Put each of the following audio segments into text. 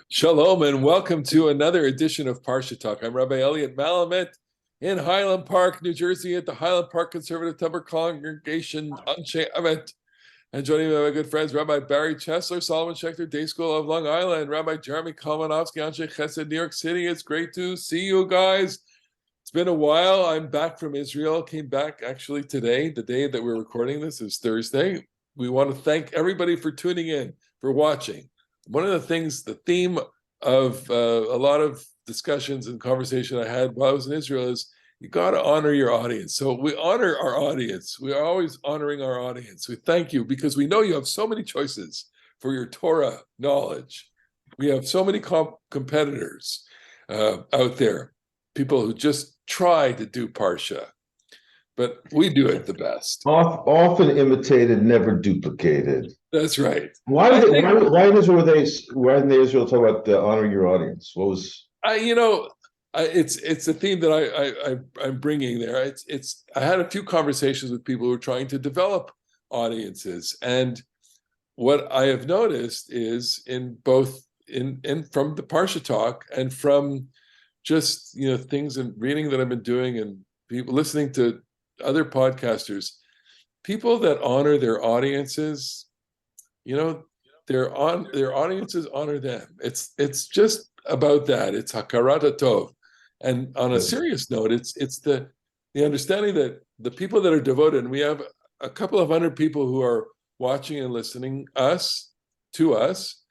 Shalom and welcome to another edition of Parsha Talk. I'm Rabbi Elliot Malamet in Highland Park, New Jersey, at the Highland Park Conservative Temple Congregation Anshe Avet. And joining me are my good friends, Rabbi Barry Chesler, Solomon Schechter, Day School of Long Island, Rabbi Jeremy Kalmanovsky, Anshe Chesed, New York City. It's great to see you guys. It's been a while. I'm back from Israel, came back actually today, the day that we're recording this is Thursday. We want to thank everybody for tuning in, for watching. One of the things, the theme of a lot of discussions and conversation I had while I was in Israel is you got to honor your audience. So we honor our audience. We are always honoring our audience. We thank you because we know you have so many choices for your Torah knowledge. We have so many competitors out there, people who just try to do Parsha, but we do it the best. Often imitated, never duplicated. That's right. Why did Israel talk about honoring your audience? What was it's a theme that I'm bringing there. I had a few conversations with people who are trying to develop audiences, and what I have noticed is in both in from the Parsha Talk and from just things and reading that I've been doing and people listening to other podcasters, people that honor their audiences, their audiences honor them. It's just about that. It's hakarat tov. And on a serious note, it's the understanding that the people that are devoted, and we have a couple of hundred people who are watching and listening to us.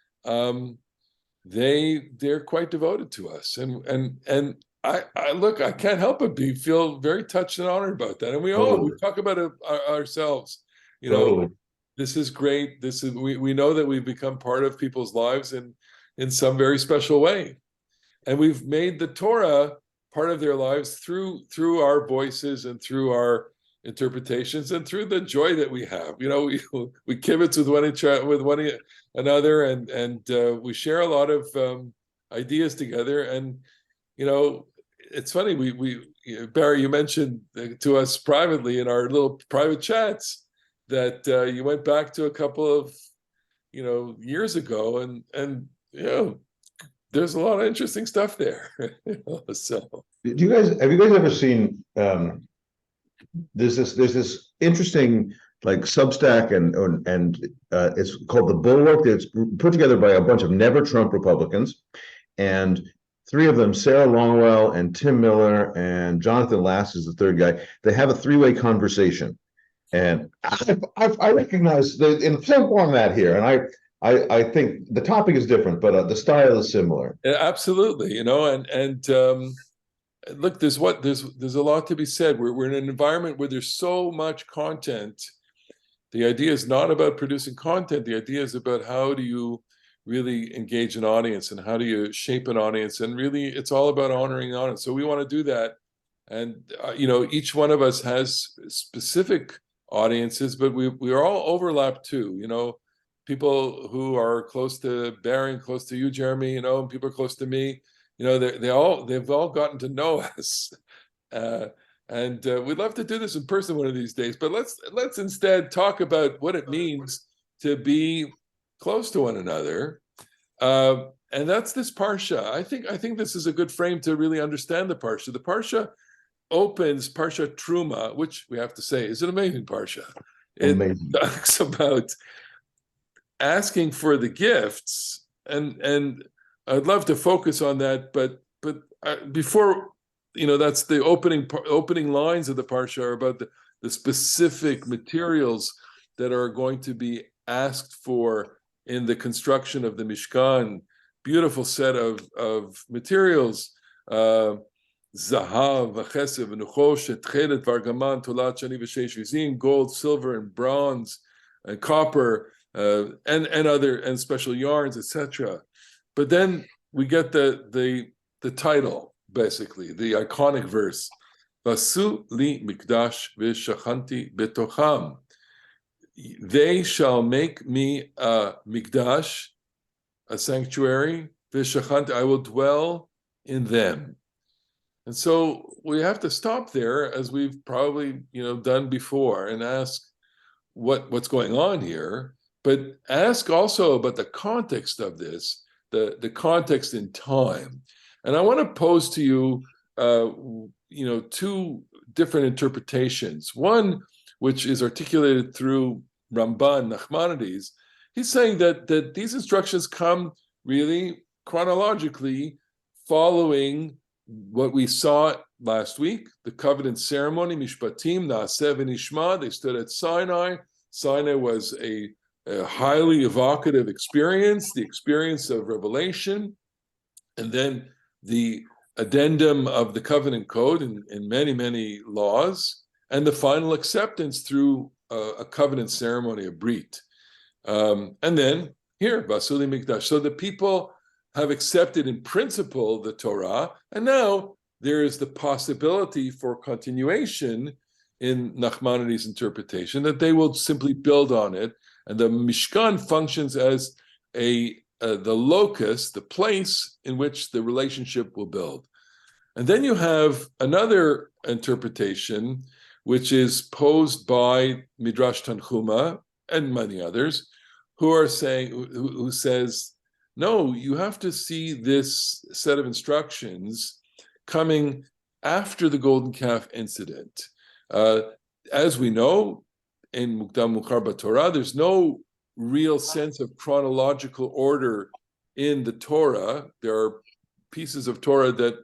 They're quite devoted to us, and I look, I can't help but feel very touched and honored about that. And we talk about it ourselves. totally. This is great. We know that we've become part of people's lives in some very special way. And we've made the Torah part of their lives through our voices and through our interpretations and through the joy that we have. We kibitz with one another, and we share a lot of ideas together. And it's funny. We Barry, you mentioned to us privately in our little private chats that you went back to a couple of years ago, and there's a lot of interesting stuff there. So have you guys ever seen there's this interesting like Substack and it's called The Bulwark. It's put together by a bunch of never Trump Republicans, and three of them, Sarah Longwell and Tim Miller and Jonathan Last is the third guy. They have a three-way conversation. And I recognize in the same format here, and I think the topic is different, but the style is similar. Absolutely, and look, there's a lot to be said. We're in an environment where there's so much content. The idea is not about producing content. The idea is about how do you really engage an audience and how do you shape an audience, and really it's all about honoring the audience. So we want to do that, and each one of us has specific audiences, but we are all overlapped too. People who are close to Barry and close to you, Jeremy, and people are close to me. They've all gotten to know us, and we'd love to do this in person one of these days. But let's instead talk about what it means to be close to one another, and that's this parsha. I think this is a good frame to really understand the parsha. The parsha opens Parasha Teruma, which we have to say is an amazing parsha. It talks about asking for the gifts, and I'd love to focus on that. But before, that's the opening lines of the parsha are about the specific materials that are going to be asked for in the construction of the Mishkan. Beautiful set of materials. Zahav, v'chesed, v'nuchoshet, tchelet, v'argaman, tolat, shani, v'sheish vizim, gold, silver, and bronze, and copper, and other and special yarns, etc. But then we get the title, basically the iconic verse: "Vasu li mikdash v'shachanti betocham." They shall make me a mikdash, a sanctuary. V'shachanti, I will dwell in them. And so we have to stop there, as we've probably done before, and ask what's going on here, but ask also about the context of this, the context in time. And I want to pose to you, two different interpretations. One, which is articulated through Ramban, Nachmanides, he's saying that these instructions come really chronologically following what we saw last week, the covenant ceremony, Mishpatim, Naaseh v'Nishma. They stood at Sinai. Sinai was a highly evocative experience, the experience of revelation, and then the addendum of the covenant code in many, many laws, and the final acceptance through a covenant ceremony, a brit. And then here, Basuli Mikdash. So the people have accepted in principle the Torah, and now there is the possibility for continuation in Nachmanides' interpretation, that they will simply build on it, and the Mishkan functions as the locus, the place in which the relationship will build. And then you have another interpretation, which is posed by Midrash Tanchuma and many others, who says, no, you have to see this set of instructions coming after the golden calf incident. As we know, in Mukdam Mukhar B'Torah, there's no real sense of chronological order in the Torah. There are pieces of Torah that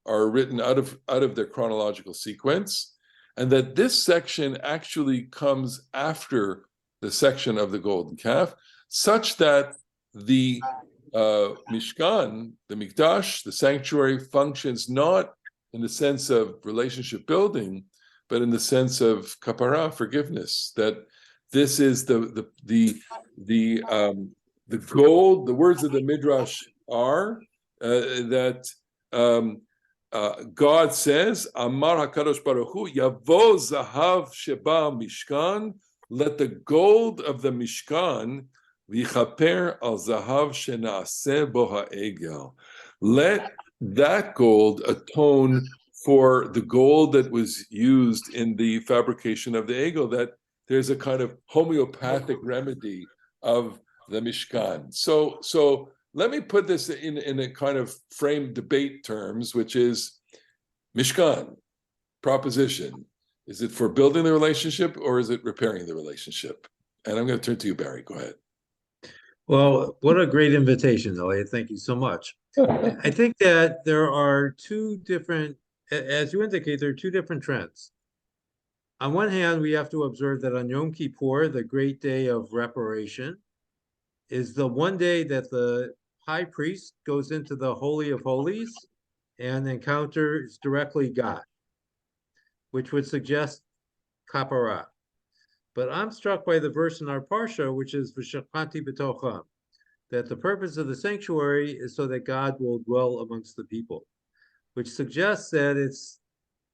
are written out of their chronological sequence, and that this section actually comes after the section of the golden calf, such that the Mishkan, the Mikdash, the sanctuary, functions not in the sense of relationship building, but in the sense of kapara, forgiveness. That this is the gold. The words of the Midrash are that God says, Amar Hakadosh Baruch Hu, Yavo Zahav Sheba Mishkan. Let the gold of the Mishkan v'chaper al zahav shenaaseh bo ha'egel. Let that gold atone for the gold that was used in the fabrication of the egel, that there's a kind of homeopathic remedy of the Mishkan. So let me put this in a kind of frame debate terms, which is Mishkan, proposition. Is it for building the relationship or is it repairing the relationship? And I'm going to turn to you, Barry. Go ahead. Well, what a great invitation, Elliot. Thank you so much. I think that there are two different, as you indicate, there are two different trends. On one hand, we have to observe that on Yom Kippur, the great day of reparation, is the one day that the high priest goes into the Holy of Holies and encounters directly God, which would suggest kapara. But I'm struck by the verse in our Parsha, which is V'shachanti b'tocham, that the purpose of the sanctuary is so that God will dwell amongst the people, which suggests that it's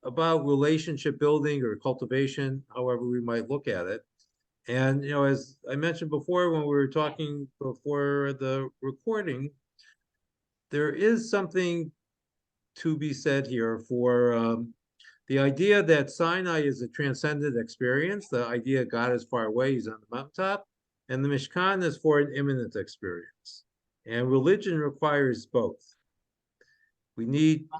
about relationship building or cultivation, however we might look at it. And, as I mentioned before, when we were talking before the recording, there is something to be said here for the idea that Sinai is a transcendent experience, the idea God is far away, he's on the mountaintop, and the Mishkan is for an imminent experience. And religion requires both. We need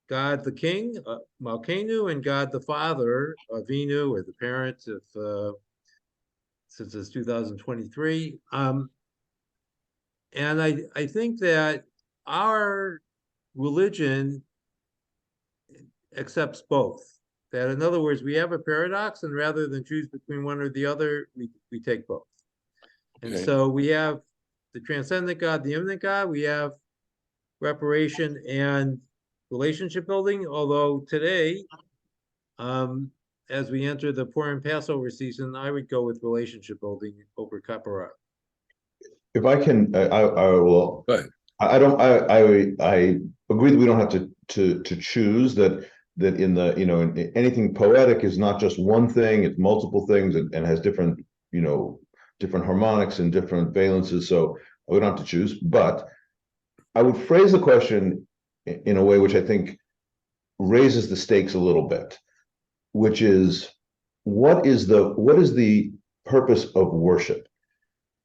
God the King, Malkeinu, and God the Father, Avinu, or the parent, since it's 2023. And I think that our religion accepts both. That, in other words, we have a paradox, and rather than choose between one or the other, we take both. And so we have the transcendent God, the immanent God. We have reparation and relationship building. Although today, as we enter the Purim Passover season, I would go with relationship building over kapara. If I can, I will. Right. I agree that we don't have to choose that in the in anything poetic is not just one thing, it's multiple things and has different different harmonics and different valences, so we don't have to choose. But I would phrase the question in a way which I think raises the stakes a little bit, which is what is the purpose of worship?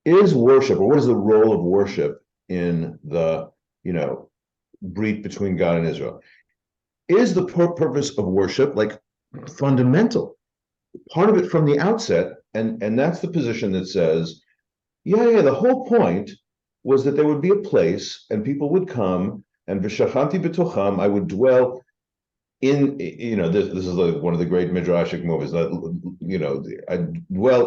Is worship, or what is the role of worship in the, breach between God and Israel. Is the purpose of worship like fundamental? Part of it from the outset, and that's the position that says, yeah, the whole point was that there would be a place and people would come, and v'shachanti b'tocham, I would dwell in, this is like one of the great midrashic movies that, I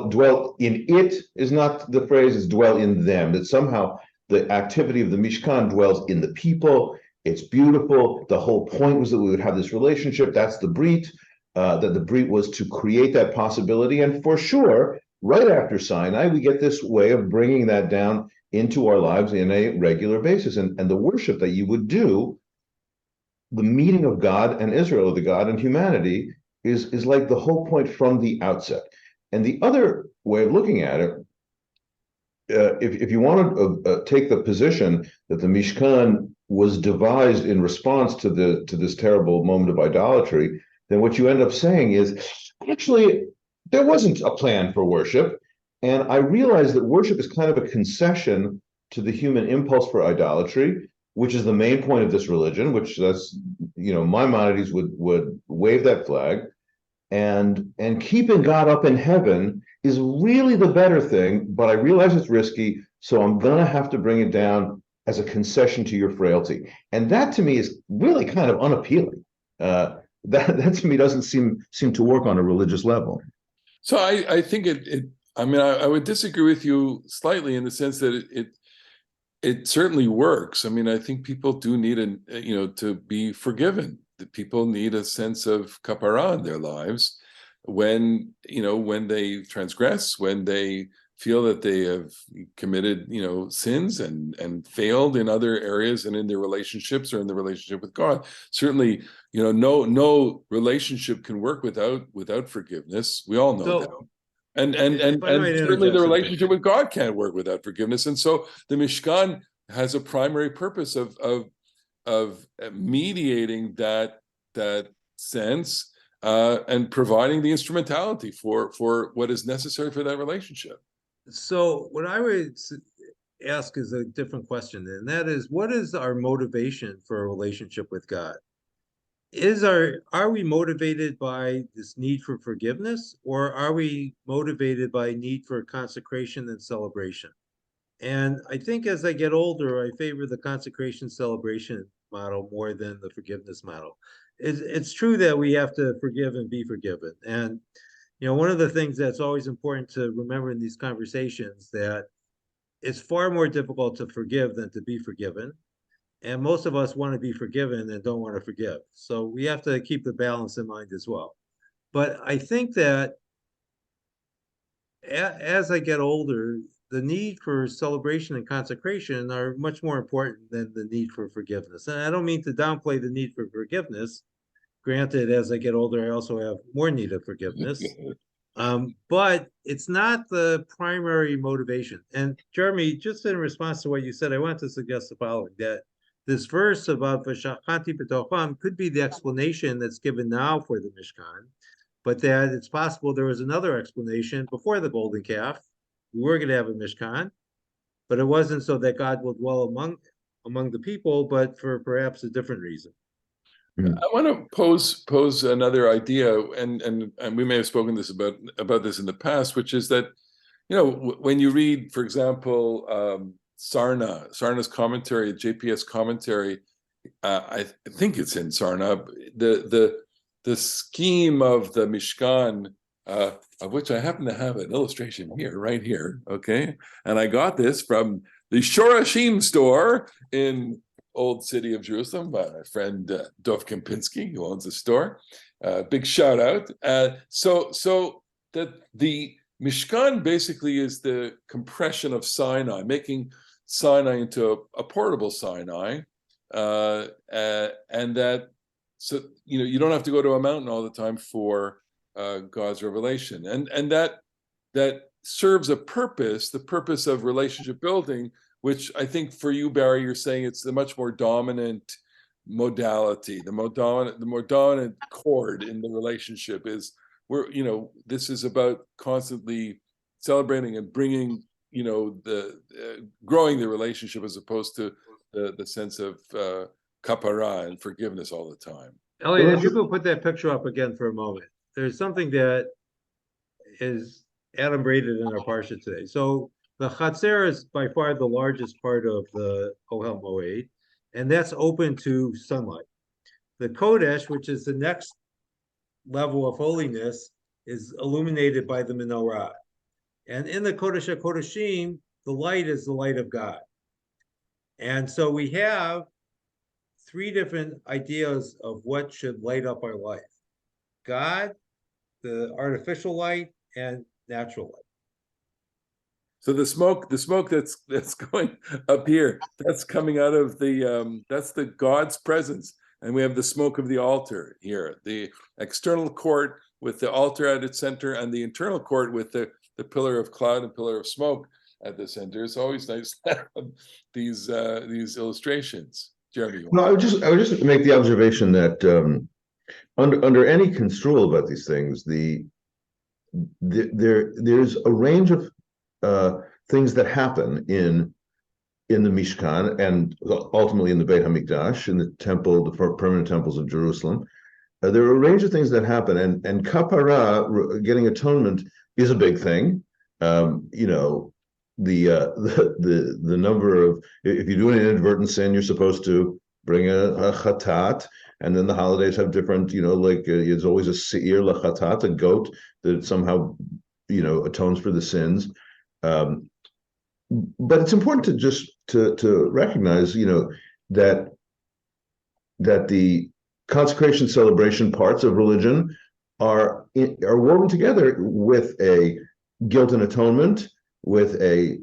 dwell in it is not the phrase, is dwell in them, that somehow the activity of the Mishkan dwells in the people. It's beautiful. The whole point was that we would have this relationship. That's the Brit, that the Brit was to create that possibility. And for sure, right after Sinai, we get this way of bringing that down into our lives in a regular basis. And the worship that you would do, the meeting of God and Israel, the God and humanity, is like the whole point from the outset. And the other way of looking at it, if you want to take the position that the Mishkan was devised in response to this terrible moment of idolatry, then what you end up saying is, actually, there wasn't a plan for worship. And I realize that worship is kind of a concession to the human impulse for idolatry, which is the main point of this religion, which that's, Maimonides would wave that flag. And keeping God up in heaven is really the better thing, but I realize it's risky, so I'm gonna have to bring it down as a concession to your frailty. And that to me is really kind of unappealing. That to me doesn't seem to work on a religious level. So I think I would disagree with you slightly in the sense that it certainly works. I mean, I think people do need to be forgiven. That people need a sense of kapara in their lives when they transgress, when they feel that they have committed sins and failed in other areas and in their relationships or in the relationship with God. Certainly, no relationship can work without forgiveness. We all know that. And certainly the relationship with God can't work without forgiveness. And so the Mishkan has a primary purpose of mediating that sense and providing the instrumentality for what is necessary for that relationship. So what I would ask is a different question, and that is, what is our motivation for a relationship with God? Are we motivated by this need for forgiveness, or are we motivated by need for consecration and celebration? And I think as I get older, I favor the consecration celebration model more than the forgiveness model. It's true that we have to forgive and be forgiven. And, one of the things that's always important to remember in these conversations, that it's far more difficult to forgive than to be forgiven. And most of us want to be forgiven and don't want to forgive. So we have to keep the balance in mind as well. But I think that as I get older, the need for celebration and consecration are much more important than the need for forgiveness. And I don't mean to downplay the need for forgiveness. Granted, as I get older, I also have more need of forgiveness. But it's not the primary motivation. And Jeremy, just in response to what you said, I want to suggest the following, that this verse about V'shachanti b'tocham could be the explanation that's given now for the Mishkan, but that it's possible there was another explanation before the golden calf. We were going to have a Mishkan, but it wasn't so that God will dwell among the people, but for perhaps a different reason. I want to pose another idea, and we may have spoken about this in the past, which is that when you read, for example, Sarna's commentary, JPS commentary, I think it's in Sarna, the scheme of the Mishkan, of which I happen to have an illustration right here, okay? And I got this from the Shorashim store in Old City of Jerusalem by my friend Dov Kempinski, who owns the store. Big shout out. So that the Mishkan basically is the compression of Sinai, making Sinai into a portable Sinai, and that you don't have to go to a mountain all the time for God's revelation, and that serves a purpose, the purpose of relationship building, which I think for you, Barry, you're saying it's the much more dominant modality, the more dominant chord in the relationship is this is about constantly celebrating and bringing the growing the relationship as opposed to the sense of kapara and forgiveness all the time. Elliot, if you could put that picture up again for a moment. There's something that is adumbrated in our Parsha today. So the Chatzer is by far the largest part of the Ohel Moed, and that's open to sunlight. The Kodesh, which is the next level of holiness, is illuminated by the menorah. And in the Kodesh HaKodeshim, the light is the light of God. And so we have three different ideas of what should light up our life: God, the artificial light, and natural light. So the smoke that's going up here, that's coming out of that's the God's presence. And we have the smoke of the altar here, the external court with the altar at its center, and the internal court with the pillar of cloud and pillar of smoke at the center. It's always nice to have these illustrations. Jeremy. No, I would just make the observation that under any construal about these things, there's a range of things that happen in the Mishkan and ultimately in the Beit HaMikdash, in the temple, the permanent temples of Jerusalem. There are a range of things that happen, and kapara, getting atonement, is a big thing. The number of, if you do an inadvertent sin, you're supposed to bring a chatat, and then the holidays have different, it's always a seir lachatat, a goat that somehow, atones for the sins. But it's important to just to recognize, that the consecration celebration parts of religion are woven together with a guilt and atonement, with a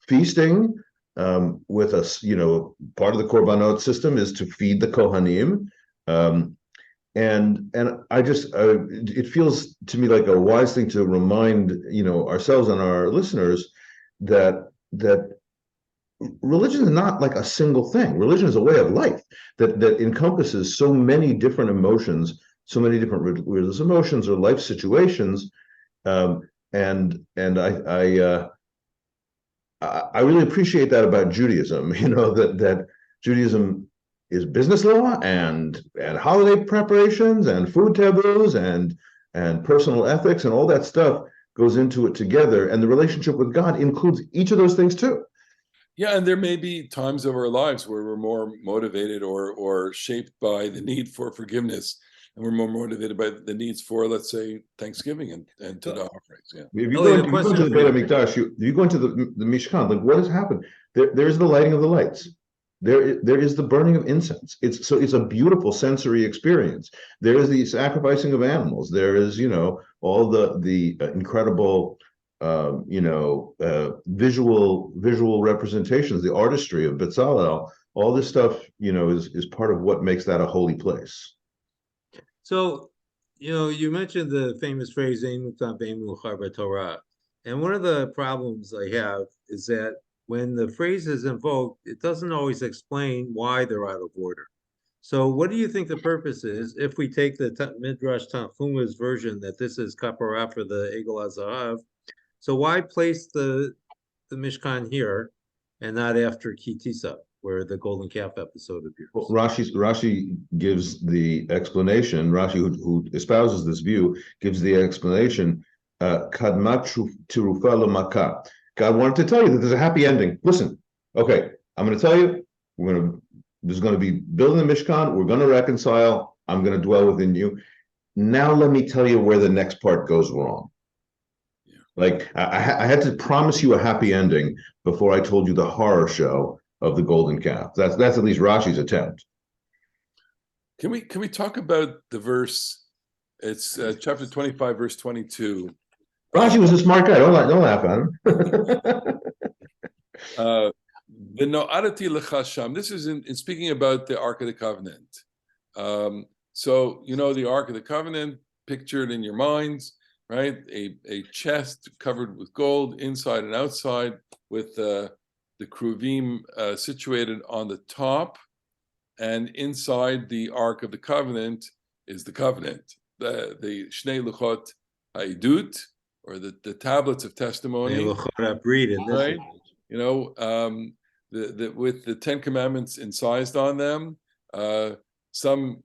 feasting, with a part of the korbanot system is to feed the kohanim, and I just it feels to me like a wise thing to remind ourselves and our listeners that religion is not like a single thing. Religion is a way of life that encompasses so many different emotions, so many different religious emotions or life situations, and I really appreciate that about Judaism. That Judaism is business law and holiday preparations and food taboos and personal ethics, and all that stuff goes into it together. And the relationship with God includes each of those things too. Yeah, and there may be times of our lives where we're more motivated or shaped by the need for forgiveness, and we're more motivated by the needs for, let's say, Thanksgiving and Todah offerings. Yeah. If you go into the Beit HaMikdash, you go into the Mishkan, like what has happened? There's the lighting of the lights. There is the burning of incense. It's a beautiful sensory experience. There is the sacrificing of animals. There is, all the incredible, visual representations, the artistry of Bezalel. All this stuff, is part of what makes that a holy place. So, you mentioned the famous phrase "Ein mutar ve'ein meuchar b'Torah," and one of the problems I have is that when the phrase is invoked, it doesn't always explain why they're out of order. So what do you think the purpose is if we take the Midrash Tanchuma's version that this is kapara for the Egel HaZahav? So why place the Mishkan here and not after Ki Tisa, where the golden calf episode appears? Well, Rashi gives the explanation. Rashi, who espouses this view, gives the explanation. Kadmat tirufa l'makah. God wanted to tell you that there's a happy ending. Listen, okay, I'm going to tell you, there's going to be building the Mishkan, we're going to reconcile, I'm going to dwell within you. Now let me tell you where the next part goes wrong. Yeah. Like, I had to promise you a happy ending before I told you the horror show of the golden calf. That's at least Rashi's attempt. Can we talk about the verse? It's chapter 25, verse 22. Rashi was a smart guy. Don't laugh at him. This is in speaking about the Ark of the Covenant. So the Ark of the Covenant pictured in your minds, right? A chest covered with gold inside and outside, with the Kruvim situated on the top, and inside the Ark of the Covenant is the covenant, the Shnei Luchot Ha'idut, or the tablets of testimony, Breed in this right? image. You know, with the 10 Commandments incised on them. Some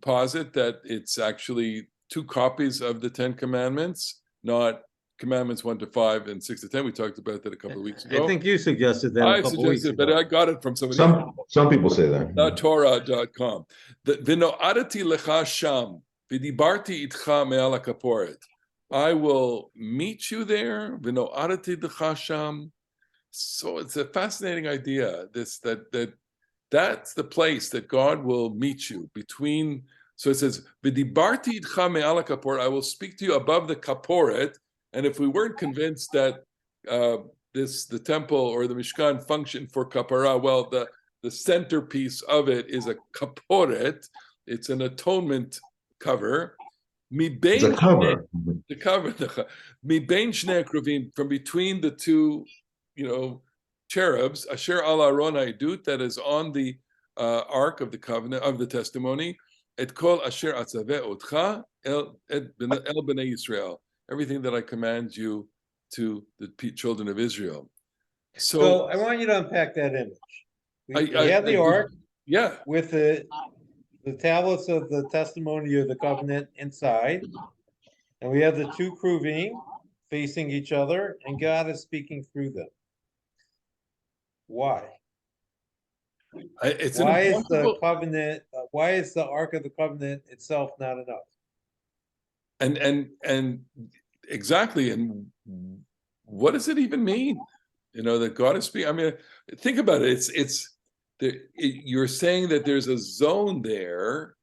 posit that it's actually 2 copies of the 10 Commandments, not Commandments 1 to 5 and 6 to 10. We talked about that a couple of weeks ago. I think you suggested that a I couple weeks suggested, but ago. I got it from somebody else. Some people say that. Torah.com. V'no'adati lecha sham, v'dibarti itcha me'al hakaporet. I will meet you there. V'no'adati lecha sham. So it's a fascinating idea. That's the place that God will meet you between. So it says, "V'dibarti itcha me'al hakaporet." I will speak to you above the kaporet. And if we weren't convinced that the temple or the Mishkan function for kapara, well, the centerpiece of it is a kaporet. It's an atonement cover. It's a cover. The cover. Mibein shnei kruvim, from between the 2, cherubs. Asher al Aron ha'idut, that is on the ark of the covenant of the testimony. Et kol asher atzaveh otcha el bnei Yisrael. Everything that I command you to the children of Israel. So I want you to unpack that image. We have the ark, yeah, with the tablets of the testimony of the covenant inside, and we have the 2 kruvim facing each other, and God is speaking through them. Why? Why is the covenant? Why is the Ark of the Covenant itself not enough? And exactly, and what does it even mean? That God is speaking. I mean, think about it. You're saying that there's a zone there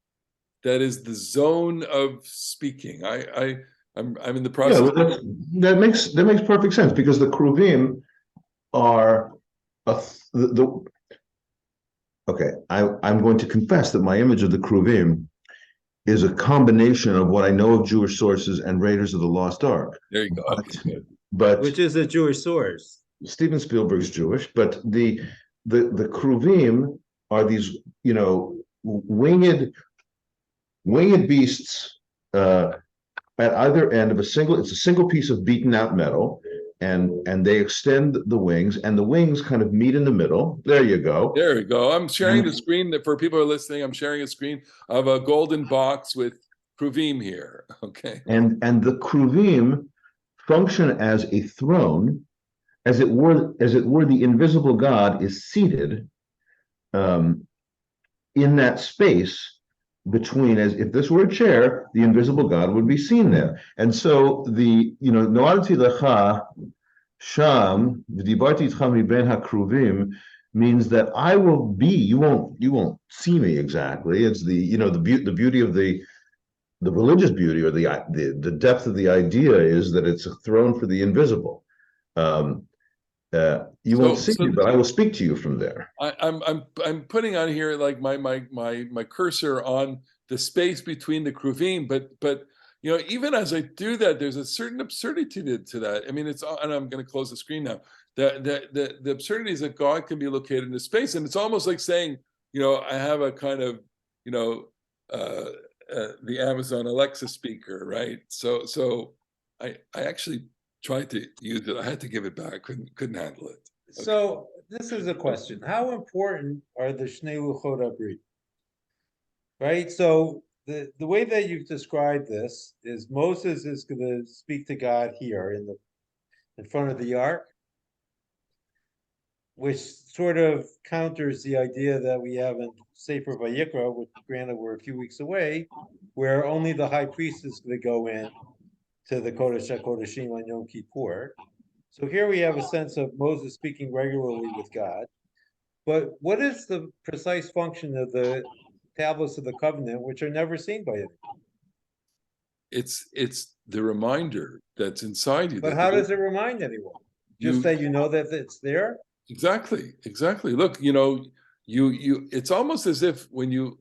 that is the zone of speaking. I'm in the process. Yeah, well, that makes perfect sense, because the kruvim are okay. I'm going to confess that my image of the kruvim is a combination of what I know of Jewish sources and Raiders of the Lost Ark. There you go. But which is a Jewish source. Steven Spielberg's Jewish, but the kruvim are these, winged beasts at either end of it's a single piece of beaten out metal, and they extend the wings, and the wings kind of meet in the middle. There you go. There we go. I'm sharing the screen that for people who are listening. I'm sharing a screen of a golden box with kruvim here. Okay. And the kruvim function as a throne, as it were the invisible God is seated in that space between, as if this were a chair, the invisible God would be seen there. And so no'adati lecha sham v'dibarti itcha miben hakruvim means that I will be, you won't see me exactly. It's the beauty of the religious beauty, or the depth of the idea, is that it's a throne for the invisible. You won't see me, but I will speak to you from there. I'm putting on here like my cursor on the space between the kruvim, but even as I do that, there's a certain absurdity to that. I mean, and I'm going to close the screen now. The absurdity is that God can be located in a space, and it's almost like saying, I have a kind of, the Amazon Alexa speaker, right? So I actually tried to use it. I had to give it back. Couldn't handle it. Okay. So this is a question: how important are the Shnei Luchot HaBrit? Right. So the way that you've described this is Moses is going to speak to God here in front of the ark, which sort of counters the idea that we have in Sefer Vayikra, which granted we're a few weeks away, where only the high priest is going to go in to the Kodesh HaKodeshim on Yom Kippur. So here we have a sense of Moses speaking regularly with God. But what is the precise function of the tablets of the covenant, which are never seen by anyone? It's the reminder that's inside you. you. But how does it remind anyone? Just that you know that it's there? Exactly. Look, it's almost as if when you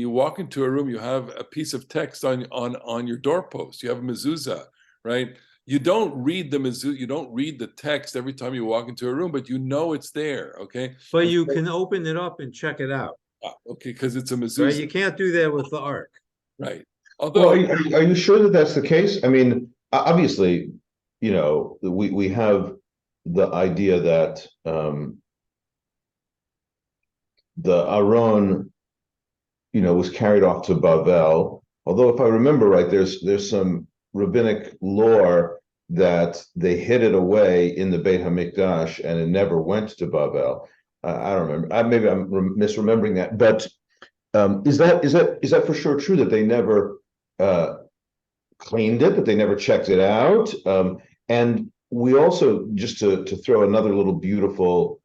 walk into a room, you have a piece of text on your doorpost. You have a mezuzah, right? You don't read the mezuzah, you don't read the text every time you walk into a room, but you know it's there, okay? But you can open it up and check it out. Okay, because it's a mezuzah. Right? You can't do that with the ark. Right. Although, are you sure that that's the case? I mean, obviously, we have the idea that the Aron, was carried off to Bavel. Although, if I remember right, there's some rabbinic lore that they hid it away in the Beit Hamikdash and it never went to Bavel. I don't remember. Maybe I'm misremembering that. But is that for sure true that they never cleaned it, that they never checked it out? And we also, just to throw another little beautiful,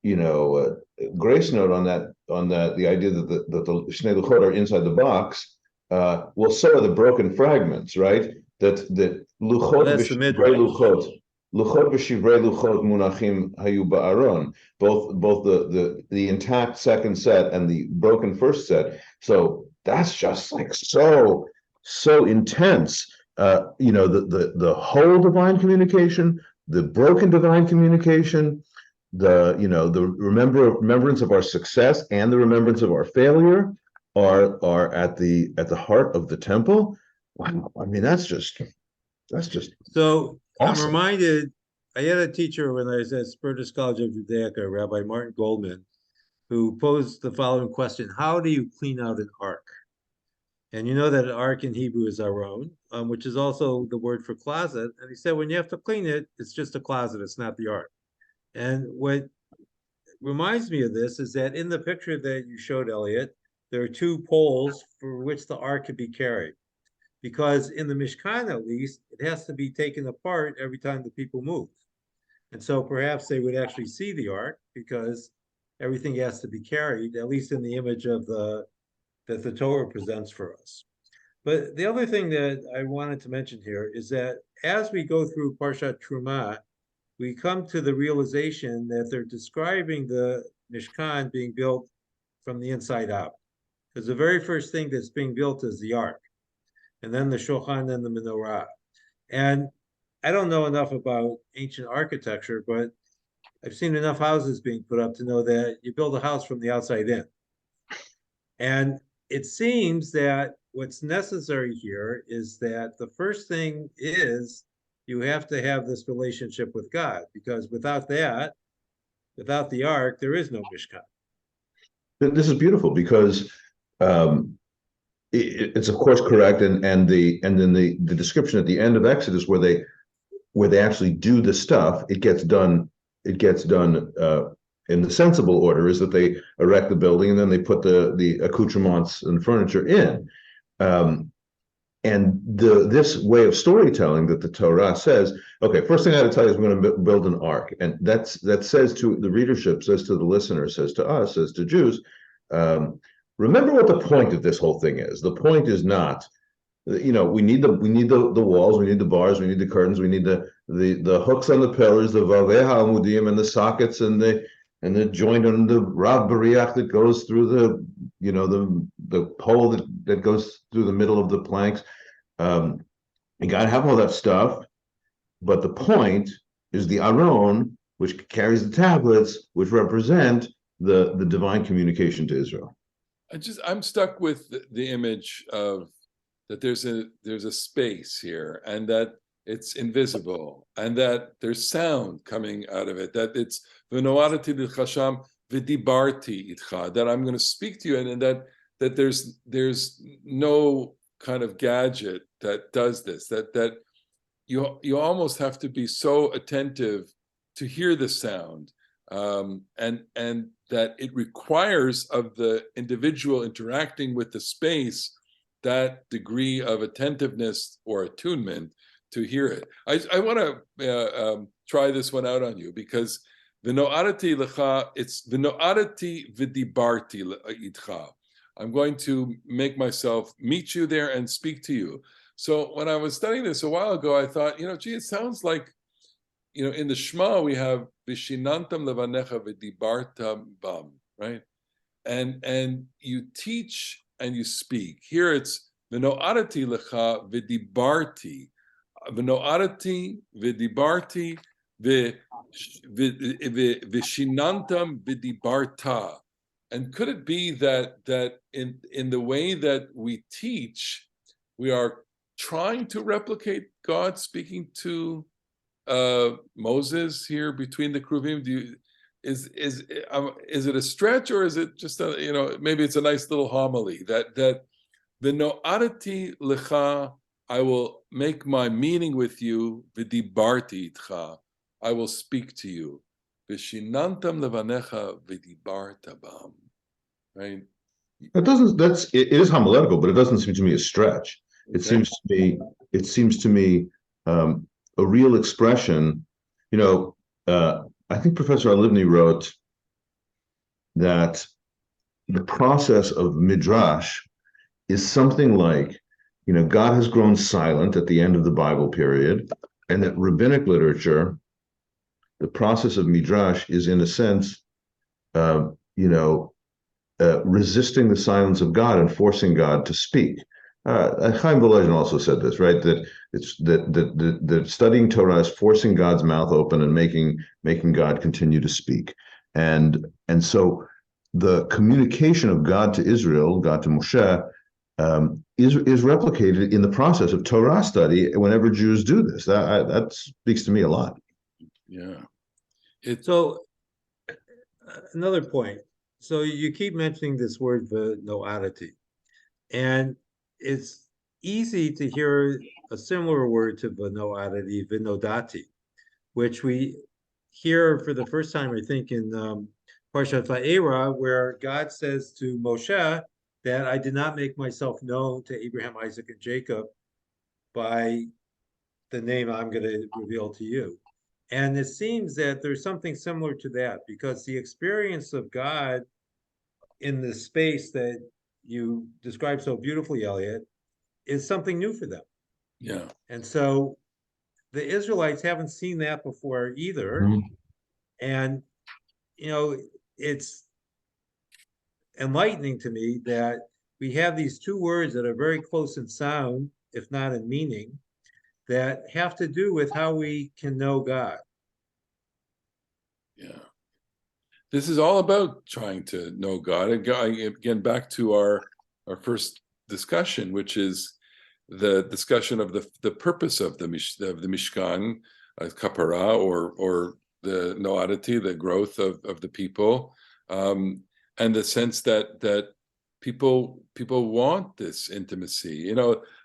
grace note on that, the idea that the Shnei Luchot are inside the box. Well, so are the broken fragments, right? That Luchot That's the v'shivrei Midrash. Luchot v'shivrei Luchot munachim hayu ba'aron. Both the intact second set and the broken first set. So that's just like so intense. The whole divine communication, the broken divine communication, the remembrance of our success and the remembrance of our failure are at the heart of the temple. Wow, I mean, that's just So I'm awesome. reminded, I had a teacher when I was at Spertus College of Judaica, Rabbi Martin Goldman, who posed the following question: how do you clean out an ark? And you know that an ark in Hebrew is aron, which is also the word for closet. And he said, when you have to clean it, it's just a closet, it's not the ark. And what reminds me of this is that in the picture that you showed, Elliot, there are two poles for which the ark can be carried. Because in the Mishkan, at least, it has to be taken apart every time the people move. And so perhaps they would actually see the ark because everything has to be carried, at least in the image of that the Torah presents for us. But the other thing that I wanted to mention here is that as we go through Parasha Teruma, we come to the realization that they're describing the Mishkan being built from the inside out. Because the very first thing that's being built is the ark, and then the Shulchan and the menorah. And I don't know enough about ancient architecture, but I've seen enough houses being put up to know that you build a house from the outside in. And it seems that what's necessary here is that the first thing is you have to have this relationship with God, because without that, without the ark, there is no Mishkan. This is beautiful because it's of course correct, and then the description at the end of Exodus where they actually do the stuff, it gets done in the sensible order, is that they erect the building and then they put the accoutrements and furniture in. And this way of storytelling that the Torah says, okay, first thing I got to tell you is we're going to build an ark, and that says to the readership, says to the listener, says to us, says to Jews, remember what the point of this whole thing is. The point is not, we need the walls, we need the bars, we need the curtains, we need the hooks on the pillars, the vavei ha'amudim, and the sockets, and the joint on the Rav Bariach that goes through the pole that goes through the middle of the planks. You got to have all that stuff, but the point is the Aron, which carries the tablets, which represent the divine communication to Israel. I'm stuck with the image of that there's a space here, and that it's invisible, and that there's sound coming out of it, that it's v'no'adati l'chasham v'dibarti itcha, that I'm going to speak to you, and that there's no kind of gadget that does this, that you almost have to be so attentive to hear the sound, and that it requires of the individual interacting with the space that degree of attentiveness or attunement to hear it. I want to try this one out on you, because v'no'adati lecha, it's v'no'adati v'dibarti itcha. I'm going to make myself meet you there and speak to you. So when I was studying this a while ago, I thought, gee, it sounds like, in the Shema we have v'shinantam levanecha v'dibartam bam, right? And you teach and you speak. Here it's v'no'adati lecha v'dibarti. V'no'adati v'dibarti v'shinantam v'dibarta. And could it be that in the way that we teach, we are trying to replicate God speaking to Moses here between the Kruvim? Is it a stretch, or is it just maybe it's a nice little homily that v'no'adati lecha, I will make my meeting with you, v'dibarti itcha, I will speak to you, v'shinantam levanecha v'dibarta bam. Right? It is homiletical, but it doesn't seem to me a stretch. It seems to me a real expression. I think Professor Alibny wrote that the process of midrash is something like, God has grown silent at the end of the Bible period, and that rabbinic literature, the process of midrash, is in a sense, resisting the silence of God and forcing God to speak. Chaim Volozhin also said this, right? That it's that studying Torah is forcing God's mouth open and making God continue to speak. And so the communication of God to Israel, God to Moshe, is replicated in the process of Torah study whenever Jews do this. That speaks to me a lot. Yeah. So another point. So you keep mentioning this word v'no'adati, and it's easy to hear a similar word to v'no'adati, v'nodati, which we hear for the first time, I think, in Parasha Talk, where God says to Moshe that I did not make myself known to Abraham, Isaac, and Jacob by the name I'm going to reveal to you. And it seems that there's something similar to that, because the experience of God in the space that you described so beautifully, Elliot, is something new for them. Yeah. And so the Israelites haven't seen that before either. Mm-hmm. And, it's enlightening to me that we have these two words that are very close in sound, if not in meaning, that have to do with how we can know God. Yeah. This is all about trying to know God. Again, back to our first discussion, which is the discussion of the purpose of the Mishkan, kapara, or the noadity, the growth of the people, and the sense that people want this intimacy.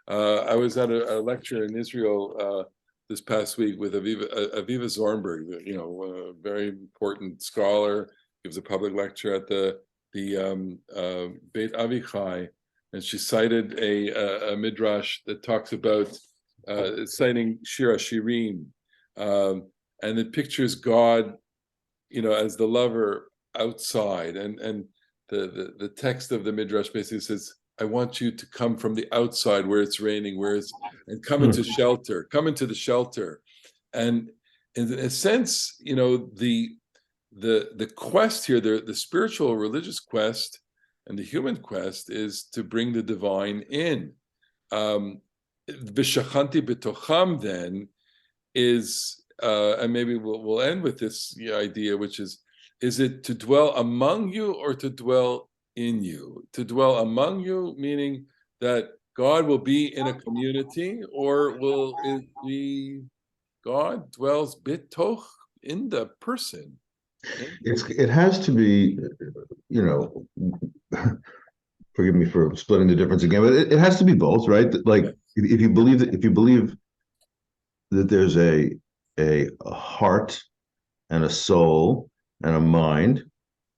I was at a lecture in Israel this past week with Aviva Zornberg, a very important scholar, gives a public lecture at the Beit Avichai, and she cited a midrash that talks about citing Shir HaShirim, and it pictures God, as the lover outside, and the text of the midrash basically says, I want you to come from the outside where it's raining, and come into shelter, come into the shelter. And in a sense, the quest here, the spiritual religious quest and the human quest is to bring the divine in. V'shachanti b'tocham then is, and maybe we'll end with this idea, which is it to dwell among you or to dwell in you? To dwell among you, meaning that God will be in a community, or will it be God dwells bitoch in the person? It has to be, forgive me for splitting the difference again, but it has to be both, right? Like if you believe that there's a heart and a soul and a mind,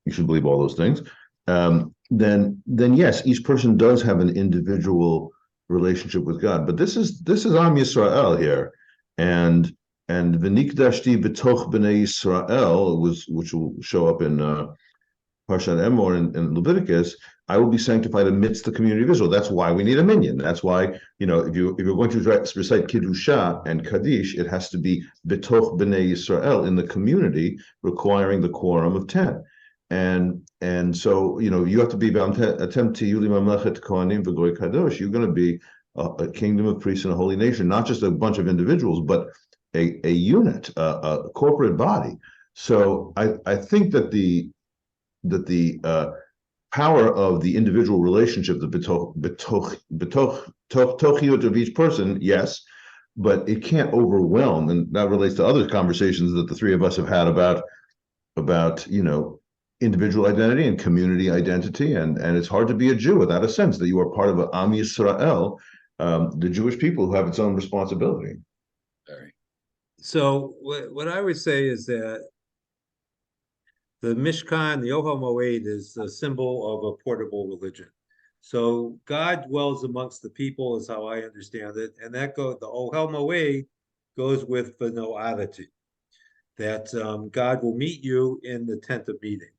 you should believe all those things. Then yes, each person does have an individual relationship with God. But this is Am Yisrael here, and v'nikdashti b'toch b'nei Yisrael, which will show up in Parshat Emor in Leviticus. I will be sanctified amidst the community of Israel. That's why we need a minyan. That's why, if you're going to recite Kiddusha and Kaddish, it has to be b'toch b'nei Yisrael, in the community, requiring the quorum of 10. And so, you have to be attempt to Yuli Mamlechet Kohanim v'Goy Kadosh. You're going to be a kingdom of priests and a holy nation, not just a bunch of individuals, but a unit, a corporate body. So I think that the power of the individual relationship, the betochiot of each person, yes, but it can't overwhelm. And that relates to other conversations that the three of us have had about individual identity and community identity, and it's hard to be a Jew without a sense that you are part of an Am Yisrael, the Jewish people who have its own responsibility. Very. So what I would say is that the Mishkan, the Ohel Moed, is a symbol of a portable religion. So God dwells amongst the people, is how I understand it, and the Ohel Moed goes with the noadity, that God will meet you in the tent of meeting.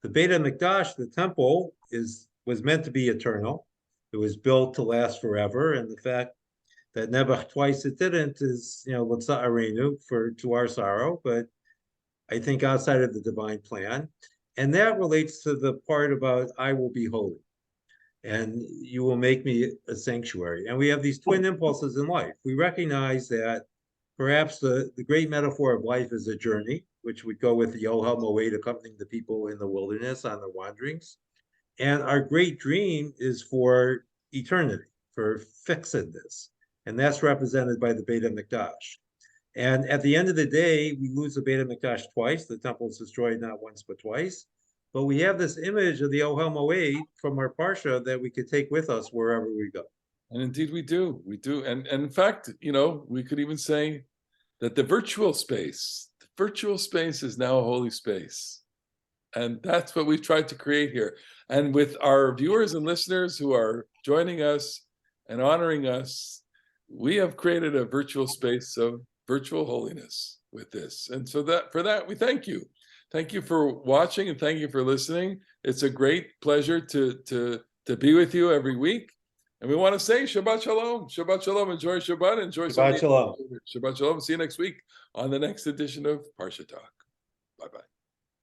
The Beit HaMikdash, the temple, was meant to be eternal. It was built to last forever, and the fact that Nebuch twice it didn't is, l'tza'arenu, to our sorrow, but I think outside of the divine plan. And that relates to the part about I will be holy and you will make me a sanctuary. And we have these twin impulses in life. We recognize that perhaps the great metaphor of life is a journey, which would go with the Ohel Moed accompanying the people in the wilderness on their wanderings. And our great dream is for eternity, for fixedness. And that's represented by the Beit HaMikdash. And at the end of the day, we lose the Beit HaMikdash twice. The temple is destroyed not once, but twice. But we have this image of the Ohel Moed from our Parsha that we could take with us wherever we go. And indeed we do. We do. And in fact, we could even say that the virtual space is now a holy space. And that's what we've tried to create here. And with our viewers and listeners who are joining us and honoring us, we have created a virtual space of virtual holiness with this. And so for that, we thank you. Thank you for watching and thank you for listening. It's a great pleasure to be with you every week. And we want to say Shabbat Shalom. Shabbat Shalom. Enjoy Shabbat. Enjoy Shabbat Shalom. Shabbat Shalom. See you next week on the next edition of Parasha Talk. Bye-bye.